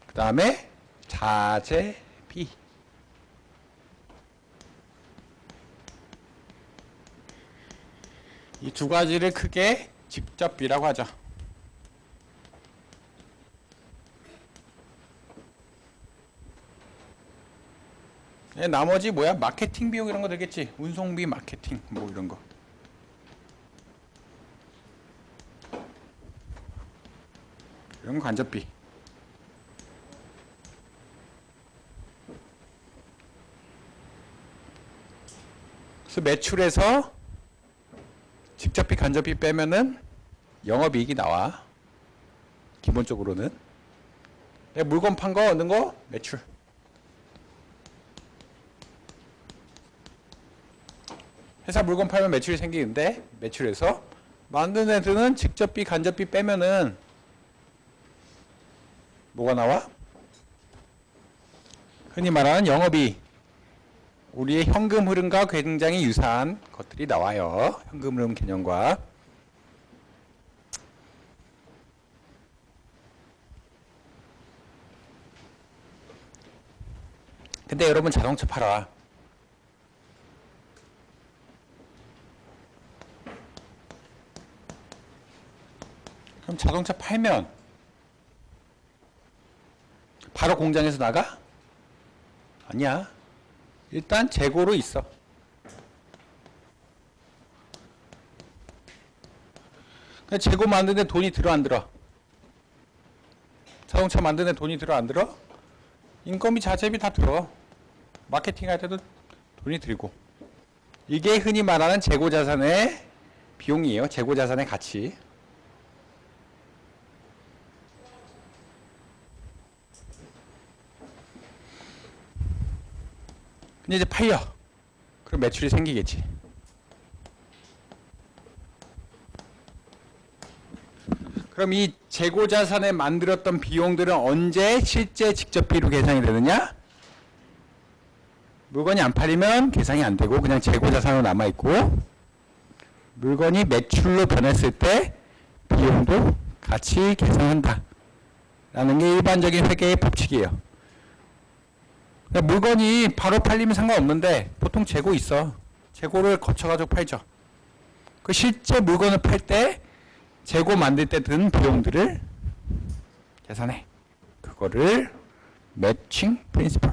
그 다음에 자재비. 이 두 가지를 크게 직접비라고 하죠. 나머지 뭐야? 마케팅 비용 이런 거 되겠지. 운송비, 마케팅 뭐 이런 거. 이건 간접비. 그래서 매출에서 직접비, 간접비 빼면은 영업이익이 나와. 기본적으로는. 내가 물건 판 거, 얻는 거, 매출. 회사 물건 팔면 매출이 생기는데, 매출에서 만든 애들은 직접비, 간접비 빼면은 뭐가 나와? 흔히 말하는 영업이익. 우리의 현금 흐름과 굉장히 유사한 것들이 나와요. 현금 흐름 개념과. 근데 여러분 자동차 팔아. 그럼 자동차 팔면 바로 공장에서 나가? 아니야. 일단 재고로 있어. 재고 만드는 데 돈이 들어 안 들어? 자동차 만드는 데 돈이 들어 안 들어? 인건비, 자재비 다 들어. 마케팅 할 때도 돈이 들고. 이게 흔히 말하는 재고자산의 비용이에요. 재고자산의 가치. 근데 이제 팔려. 그럼 매출이 생기겠지. 그럼 이 재고자산에 만들었던 비용들은 언제 실제 직접비로 계산이 되느냐? 물건이 안 팔리면 계산이 안 되고 그냥 재고자산으로 남아있고, 물건이 매출로 변했을 때 비용도 같이 계산한다 라는 게 일반적인 회계의 법칙이에요. 물건이 바로 팔리면 상관없는데 보통 재고 있어. 재고를 거쳐가지고 팔죠. 그 실제 물건을 팔 때 재고 만들 때 든 비용들을 계산해. 그거를 매칭 프린시플.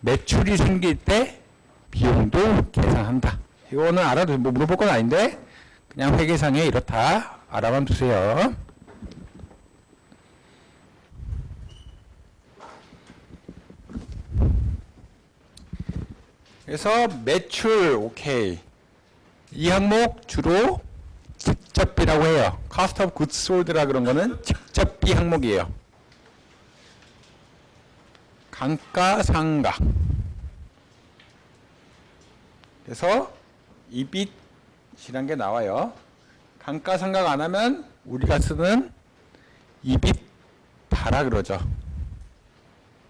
매출이 생길 때 비용도 계산한다. 이거는 알아도 뭐 물어볼 건 아닌데 그냥 회계상에 이렇다 알아만 두세요. 그래서 매출 오케이. 이 항목 주로 직접비라고 해요. Cost of Goods Sold라 그런 거는 직접비 항목이에요. 감가상각. 그래서 EBIT이란 게 나와요. 감가상각 안 하면 우리가 쓰는 EBIT다라 그러죠.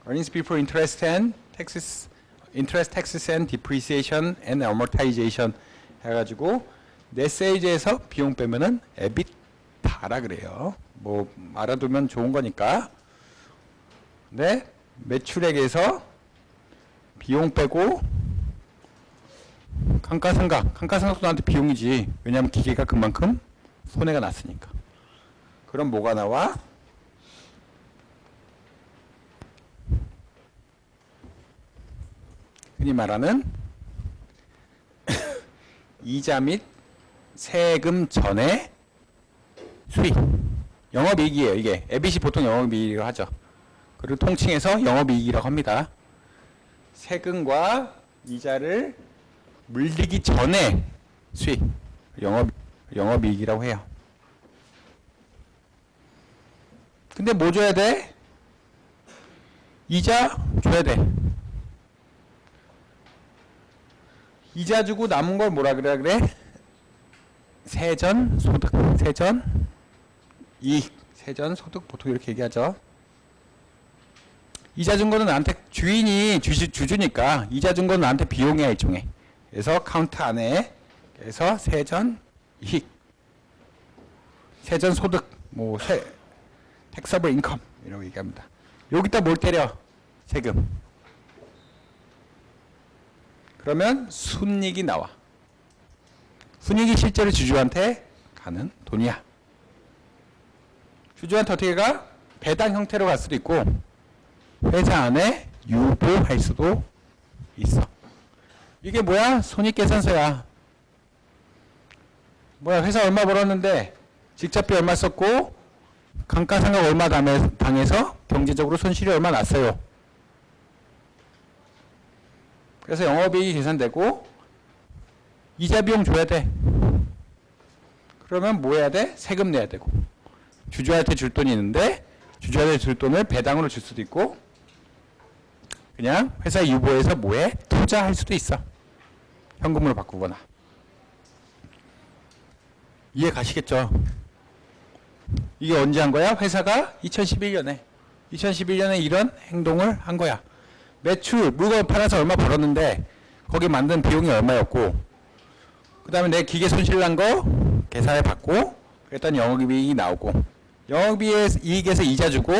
Earnings before interest and taxes, interest, taxes and depreciation and amortization 해가지고 넷세이즈에서 비용 빼면은 EBIT다라 그래요. 뭐 알아두면 좋은 거니까. 네, 매출액에서 비용 빼고 감가상각도 나한테 비용이지. 왜냐하면 기계가 그만큼 손해가 났으니까. 그럼 뭐가 나와? 흔히 말하는 이자 및 세금 전의 수익. 영업이익이에요. 이게 EBIT이 보통 영업이익이라고 하죠. 그리고 통칭해서 영업이익이라고 합니다. 세금과 이자를 물리기 전에 수익. 영업이익이라고 해요. 근데 뭐 줘야 돼? 이자 줘야 돼. 이자 주고 남은 걸 뭐라 그래? 세전 소득, 세전 이익, 세전 소득 보통 이렇게 얘기하죠. 이자 준 거는 나한테 주인이 주주니까 이자 준 거는 나한테 비용이야 일종의. 그래서 카운트 안에 그래서 세전 이익, 세전 소득, 뭐 taxable income 이라고 얘기합니다. 여기다 뭘 때려? 세금. 그러면 순이익이 나와. 순이익이 실제로 주주한테 가는 돈이야. 주주한테 어떻게 가? 배당 형태로 갈 수도 있고 회사 안에 유보할 수도 있어. 이게 뭐야? 손익계산서야. 뭐야, 회사 얼마 벌었는데 직접비 얼마 썼고 감가상각 얼마 당해서 경제적으로 손실이 얼마 났어요. 그래서 영업이익이 계산되고 이자 비용 줘야 돼. 그러면 뭐 해야 돼? 세금 내야 되고. 주주한테 줄 돈이 있는데 주주한테 줄 돈을 배당으로 줄 수도 있고 그냥 회사 유보해서 뭐해? 투자할 수도 있어. 현금으로 바꾸거나. 이해 가시겠죠? 이게 언제 한 거야? 회사가 2011년에 이런 행동을 한 거야. 매출, 물건 팔아서 얼마 벌었는데 거기 만든 비용이 얼마였고 그 다음에 내 기계 손실 난 거 계산해 받고 그랬더니 영업이익이 나오고 영업이익에서 이자 주고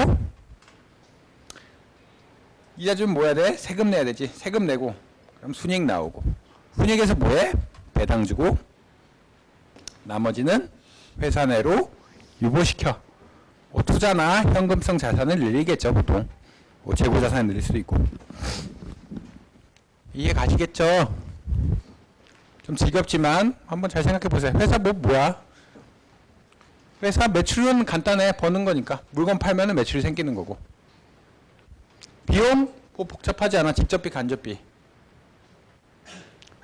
이자 주면 뭐 해야 돼? 세금 내야 되지. 세금 내고 그럼 순이익 나오고 순이익에서 뭐 해? 배당 주고 나머지는 회사 내로 유보시켜. 투자나 현금성 자산을 늘리겠죠, 보통. 재고 자산을 늘릴 수도 있고. 이해 가시겠죠? 좀 지겹지만 한번 잘 생각해 보세요. 회사 뭐야? 회사 매출은 간단해. 버는 거니까. 물건 팔면은 매출이 생기는 거고. 비용 뭐 복잡하지 않아. 직접비, 간접비.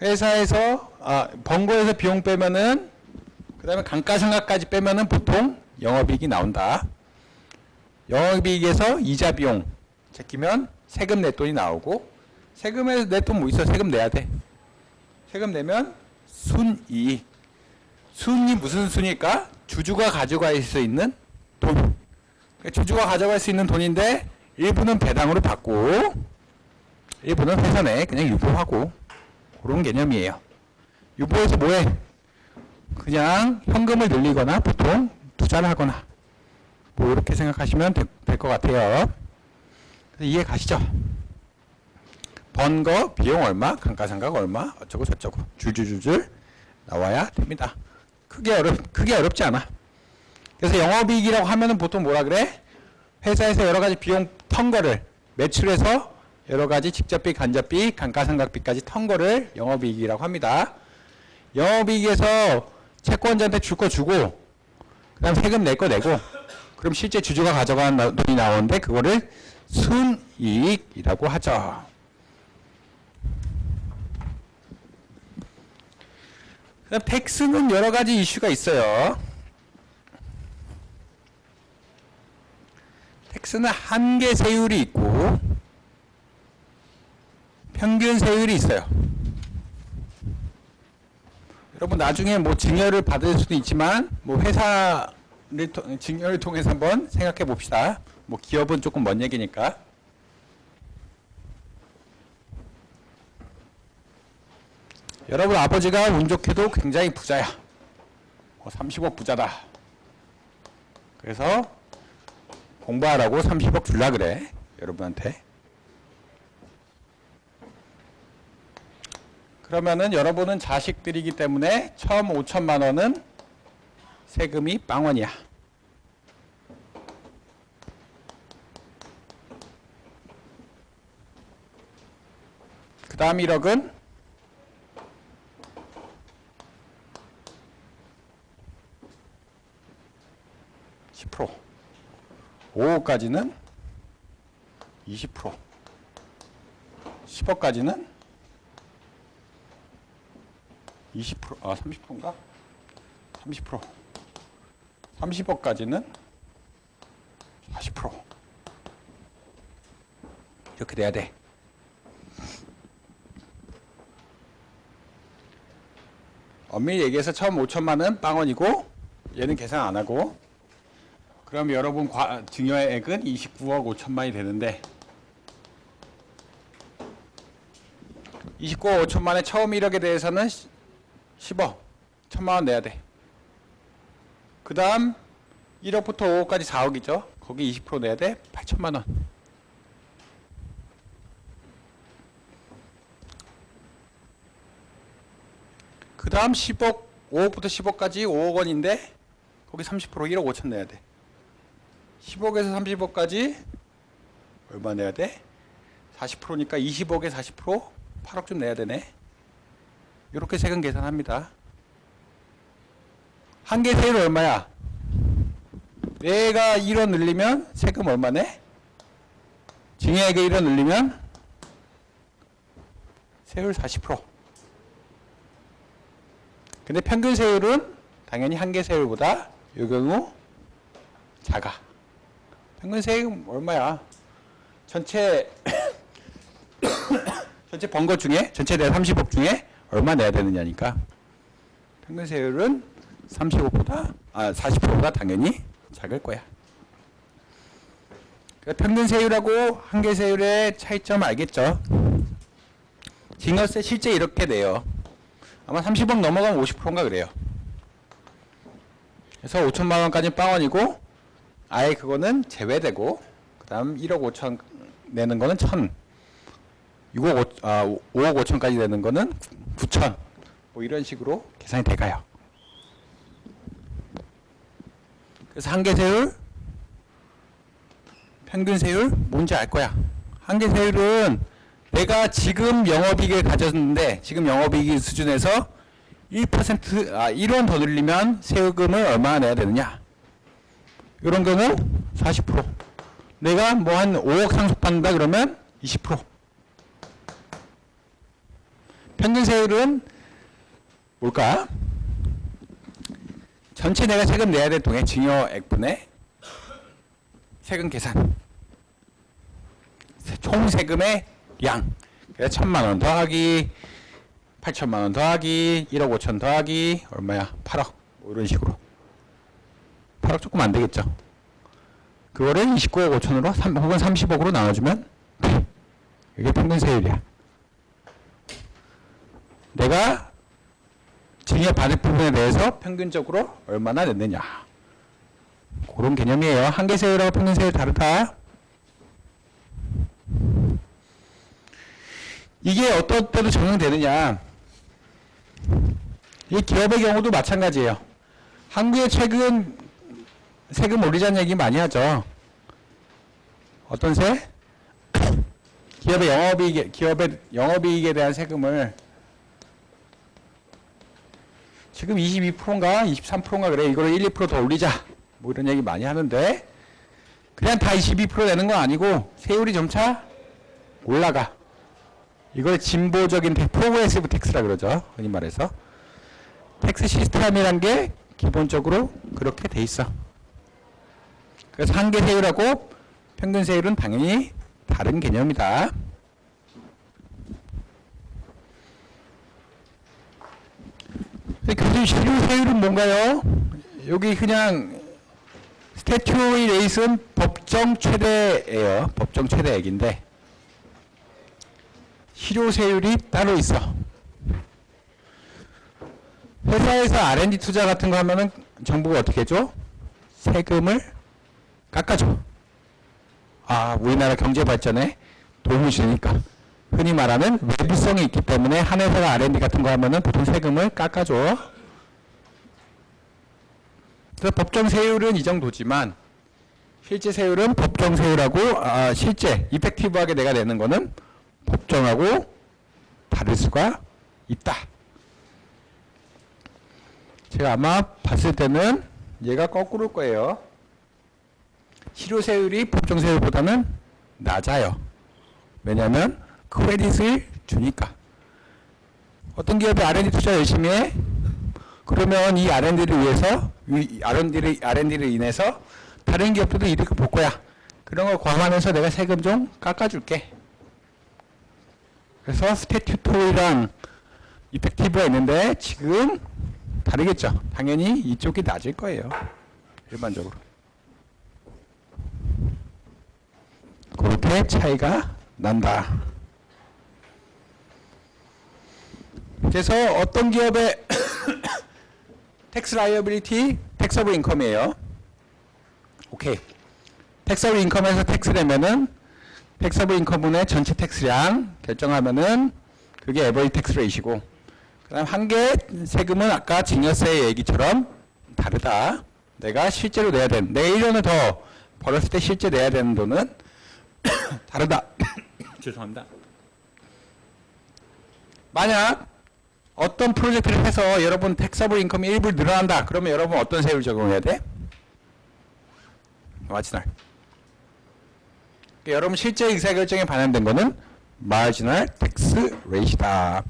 회사에서 번 거에서 비용 빼면은 그 다음에 감가상각까지 빼면은 보통 영업이익이 나온다. 영업이익에서 이자 비용 제끼면 세금 낼 돈이 나오고 세금에서 낼 돈 뭐 있어? 세금 내야 돼. 세금 내면 순이익. 순이 무슨 순일까? 주주가 가져갈 수 있는 돈. 주주가 가져갈 수 있는 돈인데 일부는 배당으로 받고 일부는 회사 내에 그냥 유보하고 그런 개념이에요. 유보해서 뭐해? 그냥 현금을 늘리거나 보통 투자를 하거나 뭐 이렇게 생각하시면 될 것 같아요. 그래서 이해 가시죠? 번 거 비용 얼마, 감가상각 얼마, 어쩌고 저쩌고 줄줄줄줄 나와야 됩니다. 크게 어렵지 않아. 그래서 영업이익이라고 하면은 보통 뭐라 그래? 회사에서 여러 가지 비용 턴 거를 매출에서 여러 가지 직접비, 간접비, 감가상각비까지 턴 거를 영업이익이라고 합니다. 영업이익에서 채권자한테 줄 거 주고 그다음 세금 낼 거 내고 그럼 실제 주주가 가져간 돈이 나오는데 그거를 순이익이라고 하죠. 그다음 텍스는 여러 가지 이슈가 있어요. 텍스는 한계 세율이 있고 평균 세율이 있어요. 여러분 나중에 뭐 증여를 받을 수도 있지만 뭐 회사를 증여를 통해서 한번 생각해 봅시다. 뭐 기업은 조금 먼 얘기니까. 여러분 아버지가 운 좋게도 굉장히 부자야. 30억 부자다. 그래서 공부하라고 30억 줄라 그래. 여러분한테. 그러면은 여러분은 자식들이기 때문에 처음 5천만 원은 세금이 빵원이야. 그 다음 1억은 10%. 5억까지는 20%. 10억까지는 20%, 30%인가? 30%. 30억까지는 40%. 이렇게 돼야 돼. 엄밀히 얘기해서 처음 5천만 원 빵원이고 얘는 계산 안 하고 그럼 여러분 증여액은 29억 5천만이 되는데 29억 5천만에 처음 1억에 대해서는 10억 1천만 원 내야 돼. 그 다음 1억부터 5억까지 4억이죠. 거기 20% 내야 돼. 8천만 원. 그 다음 10억 5억부터 10억까지 5억 원인데 거기 30% 1억 5천 내야 돼. 10억에서 30억까지 얼마 내야 돼? 40%니까 20억에 40% 8억 좀 내야 되네. 이렇게 세금 계산합니다. 한계 세율 얼마야? 내가 1원 늘리면 세금 얼마네? 증여액에 1원 늘리면 세율 40%. 근데 평균 세율은 당연히 한계 세율보다 이 경우 작아. 평균 세율은 얼마야? 전체 전체 번 것 중에 전체 내 30억 중에 얼마 내야 되느냐니까. 평균 세율은 40%보다 당연히 작을 거야. 그러니까 평균 세율하고 한계 세율의 차이점 알겠죠? 증여세 실제 이렇게 내요. 아마 30억 넘어가면 50%인가 그래요. 그래서 5천만 원까지 빵원이고 아예 그거는 제외되고 그 다음 1억 5천 내는 거는 5억 5천까지 내는 거는 9천 뭐 이런 식으로 계산이 돼가요. 그래서 한계세율, 평균세율 뭔지 알 거야. 한계세율은 내가 지금 영업이익을 가졌는데 지금 영업이익 수준에서 1원 더 늘리면 세금을 얼마나 내야 되느냐. 이런 경우 40%. 내가 뭐 한 5억 상속받는다 그러면 20%. 평균세율은 뭘까? 전체 내가 세금 내야 될 돈의 증여액분의 세금 계산. 총 세금의 양. 그래서 1,000만 원 더하기 8천만 원 더하기 1억 5천 더하기 얼마야? 8억. 뭐 이런 식으로. 8억 조금 안 되겠죠. 그거를 29억 5천으로 혹은 30억으로 나눠주면 돼. 이게 평균세율이야. 내가 증여받을 부분에 대해서 평균적으로 얼마나 냈느냐. 그런 개념이에요. 한계세율하고 평균세율 다르다. 이게 어떤 때도 적용되느냐. 이 기업의 경우도 마찬가지예요. 한국에 최근 세금 올리자는 얘기 많이 하죠. 어떤 세? 기업의 영업이익에 대한 세금을 지금 22%인가 23%인가 그래. 이거를 1, 2%더 올리자. 뭐 이런 얘기 많이 하는데 그냥 다 22% 내는 건 아니고 세율이 점차 올라가. 이걸 진보적인 프로그레시브 텍스라 그러죠. 흔히 말해서. 텍스 시스템이란 게 기본적으로 그렇게 돼 있어. 그래서 한계세율하고 평균세율은 당연히 다른 개념이다. 교수님, 실효세율은 뭔가요? 여기 그냥 스태튜토리 레이트는 법정 최대예요. 법정 최대액인데 실효세율이 따로 있어. 회사에서 R&D 투자 같은 거 하면은 정부가 어떻게 해줘? 세금을 깎아줘. 우리나라 경제 발전에 도움을 주니까. 흔히 말하는 외부성이 있기 때문에 한 회사가 R&D 같은 거 하면은 보통 세금을 깎아줘. 그래서 법정 세율은 이 정도지만 실제 세율은 법정 세율하고 실제 이펙티브하게 내가 내는 거는 법정하고 다를 수가 있다. 제가 아마 봤을 때는 얘가 거꾸로일 거예요. 실효세율이 법정세율보다는 낮아요. 왜냐하면 크레딧을 주니까. 어떤 기업이 R&D 투자 열심히 해? 그러면 이 R&D를 위해서 R&D를 인해서 다른 기업들도 이득을 볼 거야. 그런 걸 감안해서 내가 세금 좀 깎아줄게. 그래서 스태튜토리랑 이펙티브가 있는데 지금 다르겠죠. 당연히 이쪽이 낮을 거예요. 일반적으로. 그렇게 차이가 난다. 그래서 어떤 기업의 텍스 라이어빌리티, 텍서블 인컴이에요. 오케이. 텍서블 인컴에서 텍스 내면은 텍서블 인컴분의 전체 텍스량 결정하면은 그게 에버리지 텍스 레이시고, 그다음 한계 세금은 아까 증여세 얘기처럼 다르다. 내가 실제로 내야 되는, 내가 1년을 더 벌었을 때 실제 내야 되는 돈은 다르다. 죄송합니다. 만약 어떤 프로젝트를 해서 여러분 텍서블 인컴이 일부 늘어난다. 그러면 여러분 어떤 세율 적용해야 돼? 마지널. 그러니까 여러분 실제 의사결정에 반영된 거는 마지널 텍스 레이시다.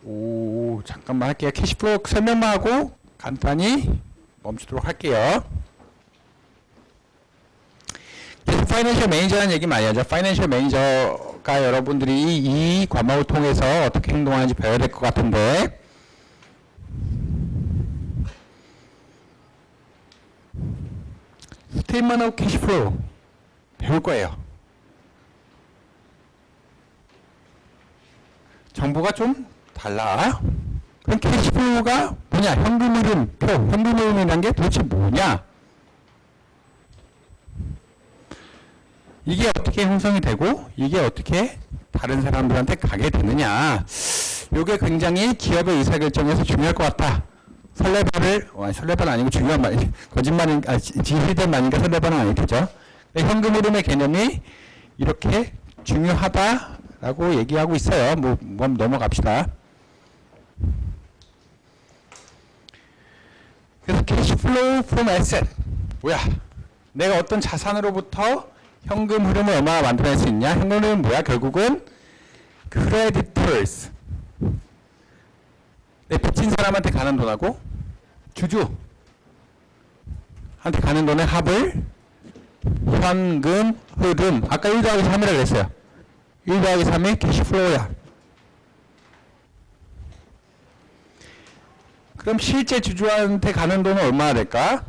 오, 잠깐만 할게요. 캐시플로우 설명만 하고 간단히 멈추도록 할게요. 계속 파이낸셜 매니저라는 얘기 많이 하죠. 파이낸셜 매니저가 여러분들이 이 과목을 통해서 어떻게 행동하는지 배워야 될 것 같은데, 스테이트먼트 오브 캐시플로우 배울 거예요. 정보가 좀 달라. 그럼 캐시플로우가 뭐냐? 현금 흐름표, 현금 흐름이라는 게 도대체 뭐냐? 이게 어떻게 형성이 되고 이게 어떻게 다른 사람들한테 가게 되느냐? 이게 굉장히 기업의 의사결정에서 중요할 것 같다. 설레발은 아니고 중요한 말, 거짓말인, 진실된 말이니까 설레발은 아니겠죠. 현금 흐름의 개념이 이렇게 중요하다라고 얘기하고 있어요. 뭐 넘어갑시다. 그래서 캐시플로우 from asset 뭐야? 내가 어떤 자산으로부터 현금 흐름을 얼마나 만들어낼 수 있냐? 현금 흐름은 뭐야? 결국은 creditors, 내 빚진 사람한테 가는 돈하고 주주한테 가는 돈의 합을 현금 흐름, 아까 1 더하기 3이라고 그랬어요. 1 더하기 3이 캐시플로우야. 그럼 실제 주주한테 가는 돈은 얼마나 될까?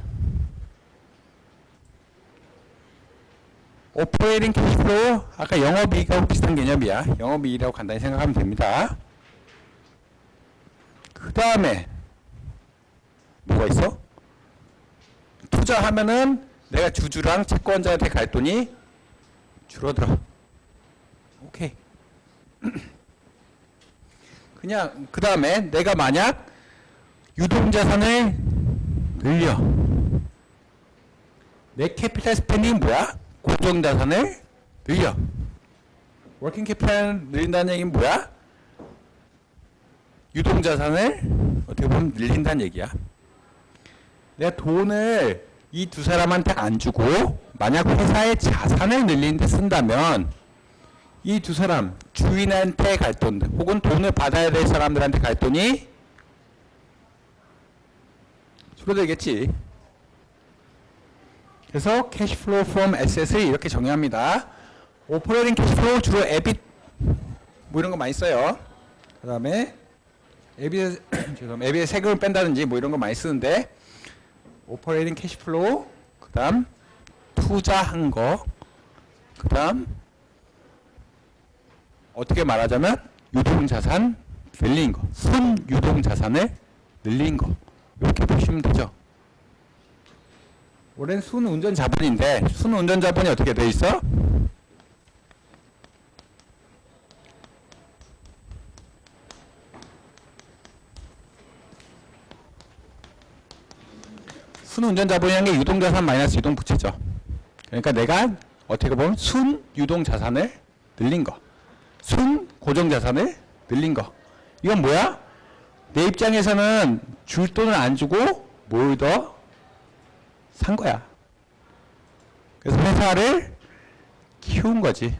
오퍼레이팅 캐시플로우, 아까 영업이익하고 비슷한 개념이야. 영업이익이라고 간단히 생각하면 됩니다. 그 다음에 뭐가 있어? 투자하면은 내가 주주랑 채권자한테 갈 돈이 줄어들어. 오케이. 그냥 그 다음에 내가 만약 유동자산을 늘려, 내 캐피탈 스펜딩이 뭐야? 고정자산을 늘려. 워킹 캐피탈을 늘린다는 얘기는 뭐야? 유동자산을 어떻게 보면 늘린다는 얘기야. 내가 돈을 이 두 사람한테 안 주고 만약 회사의 자산을 늘리는 데 쓴다면 이 두 사람 주인한테 갈 돈 혹은 돈을 받아야 될 사람들한테 갈 돈이 줄어들겠지. 그래서 캐시플로우 프롬 에셋을 이렇게 정의합니다. 오퍼레이팅 캐시플로우 주로 에빗 뭐 이런 거 많이 써요. 그 다음에 에빗의 세금을 뺀다든지 뭐 이런 거 많이 쓰는데, 오퍼레이팅 캐시플로우, 그 다음 투자한 거, 그 다음 어떻게 말하자면 유동자산 늘린 거, 순유동자산을 늘린 거, 이렇게 보시면 되죠. 올해는 순운전자본인데 순운전자본이 어떻게 돼 있어? 순운전자본이라는 게 유동자산 마이너스 유동부채죠. 그러니까 내가 어떻게 보면 순유동자산을 늘린 거, 순고정자산을 늘린 거. 이건 뭐야? 내 입장에서는 줄 돈을 안 주고 뭘 더 산 거야. 그래서 회사를 키운 거지.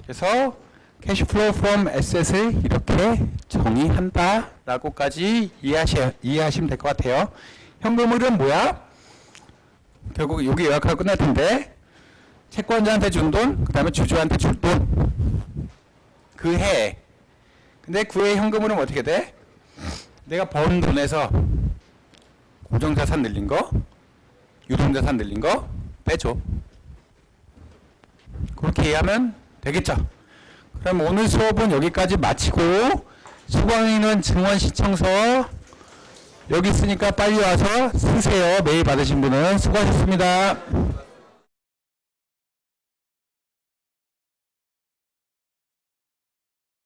그래서 캐시플로우 from asset을 이렇게 정의한다 라고까지 이해하시면 될 것 같아요. 현금 흐름 뭐야? 결국 여기 요약하고 끝날 텐데, 채권자한테 준 돈, 그 다음에 주주한테 줄 돈, 그 해. 근데 그 해 현금 흐름 어떻게 돼? 내가 번 돈에서 고정자산 늘린 거, 유동자산 늘린 거 빼줘. 그렇게 이해하면 되겠죠. 그럼 오늘 수업은 여기까지 마치고, 수강인원 증원 신청서 여기 있으니까 빨리 와서 쓰세요. 메일 받으신 분은. 수고하셨습니다.